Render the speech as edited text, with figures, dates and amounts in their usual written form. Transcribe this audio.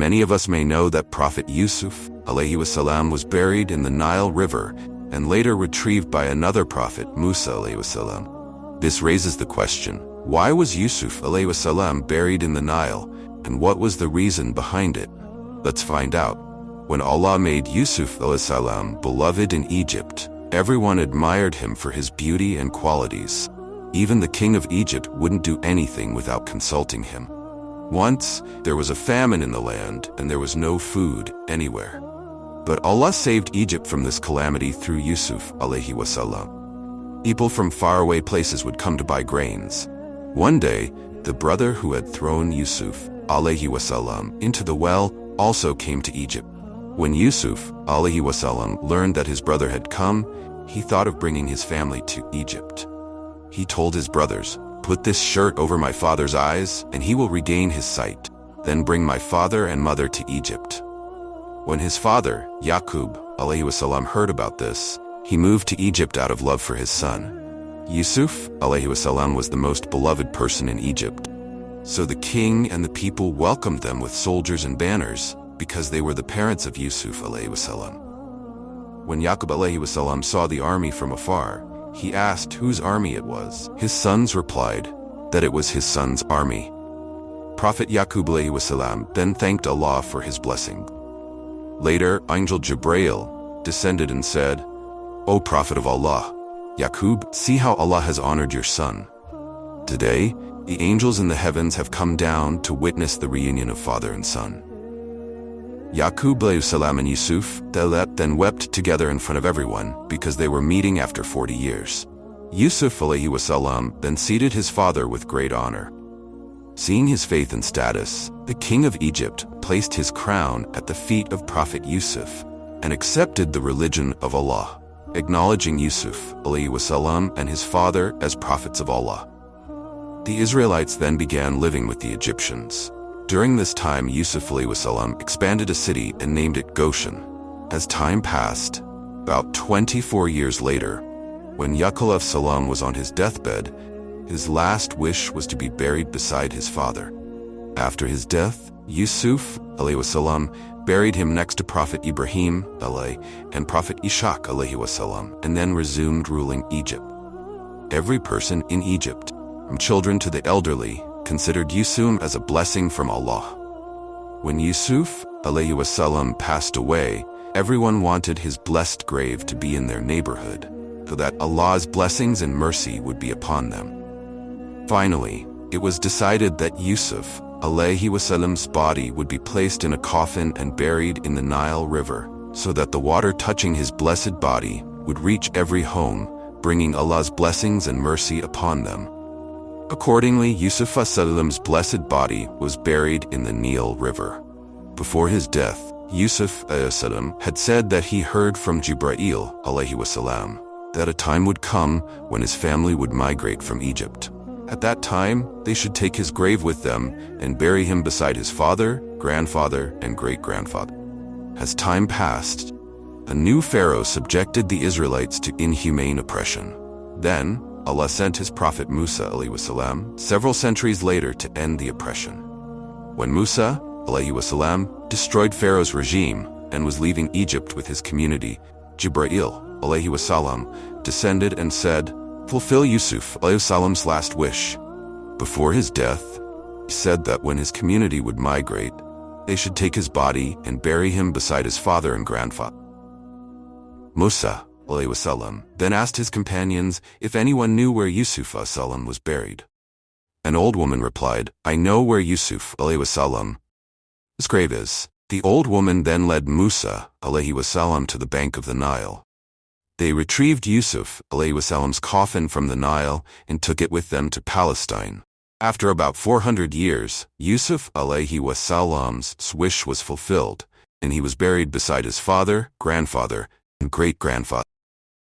Many of us may know that Prophet Yusuf alayhi wasalam was buried in the Nile River and later retrieved by another prophet, Musa alayhi wasalam. This raises the question, why was Yusuf alayhi wasalam buried in the Nile, and what was the reason behind it? Let's find out. When Allah made Yusuf alayhi salam beloved in Egypt, everyone admired him for his beauty and qualities. Even the king of Egypt wouldn't do anything without consulting him. Once, there was a famine in the land and there was no food anywhere. But Allah saved Egypt from this calamity through Yusuf alayhi wasalam. People from faraway places would come to buy grains. One day, the brother who had thrown Yusuf alayhi wasalam into the well also came to Egypt. When Yusuf alayhi wasalam learned that his brother had come, he thought of bringing his family to Egypt. He told his brothers, "Put this shirt over my father's eyes, and he will regain his sight. Then bring my father and mother to Egypt." When his father, Yaqub alayhi wasalam, heard about this, he moved to Egypt out of love for his son. Yusuf alayhi wasalam was the most beloved person in Egypt. So the king and the people welcomed them with soldiers and banners, because they were the parents of Yusuf alayhi wasalam. When Yaqub alayhi wasalam saw the army from afar, he asked whose army it was. His sons replied that it was his son's army. Prophet Yaqub alayhi wasalam then thanked Allah for his blessing. Later, Angel Jibreel descended and said, "O Prophet of Allah, Yaqub, see how Allah has honored your son. Today, the angels in the heavens have come down to witness the reunion of father and son." Yaqub alayhi salam and Yusuf then wept together in front of everyone because they were meeting after 40 years. Yusuf alayhi wasalam then seated his father with great honor. Seeing his faith and status, the king of Egypt placed his crown at the feet of Prophet Yusuf and accepted the religion of Allah, acknowledging Yusuf alayhi wasalam and his father as prophets of Allah. The Israelites then began living with the Egyptians. During this time, Yusuf alayhi wasalam expanded a city and named it Goshen. As time passed, about 24 years later, when Yaqub alayhi salam was on his deathbed, his last wish was to be buried beside his father. After his death, Yusuf alayhi wasalam buried him next to Prophet Ibrahim alayhi and Prophet Ishaq alayhi wasalam, and then resumed ruling Egypt. Every person in Egypt, from children to the elderly, considered Yusuf as a blessing from Allah. When Yusuf alayhi wasalam passed away, everyone wanted his blessed grave to be in their neighborhood, so that Allah's blessings and mercy would be upon them. Finally, it was decided that Yusuf alayhi wasalam's body would be placed in a coffin and buried in the Nile River, so that the water touching his blessed body would reach every home, bringing Allah's blessings and mercy upon them. Accordingly, Yusuf alayhi's blessed body was buried in the Nile River. Before his death, Yusuf alayhi had said that he heard from Jibreel alayhi wasalam that a time would come when his family would migrate from Egypt. At that time, they should take his grave with them and bury him beside his father, grandfather, and great-grandfather. As time passed, a new pharaoh subjected the Israelites to inhumane oppression. Then, Allah sent his prophet Musa alayhi wasalam several centuries later to end the oppression. When Musa alayhi wasalam destroyed Pharaoh's regime and was leaving Egypt with his community, Jibreel alayhi wasalam descended and said, "Fulfill Yusuf alayhi wasalam's last wish." Before his death, he said that when his community would migrate, they should take his body and bury him beside his father and grandfather. Musa alayhi wasalam then asked his companions if anyone knew where Yusuf alayhi salam was buried. An old woman replied, "I know where Yusuf alayhi wasalam's grave is." The old woman then led Musa alayhi wasalam to the bank of the Nile. They retrieved Yusuf alayhi wasalam's coffin from the Nile and took it with them to Palestine. After about 400 years, Yusuf alayhi wasalam's wish was fulfilled, and he was buried beside his father, grandfather, and great-grandfather.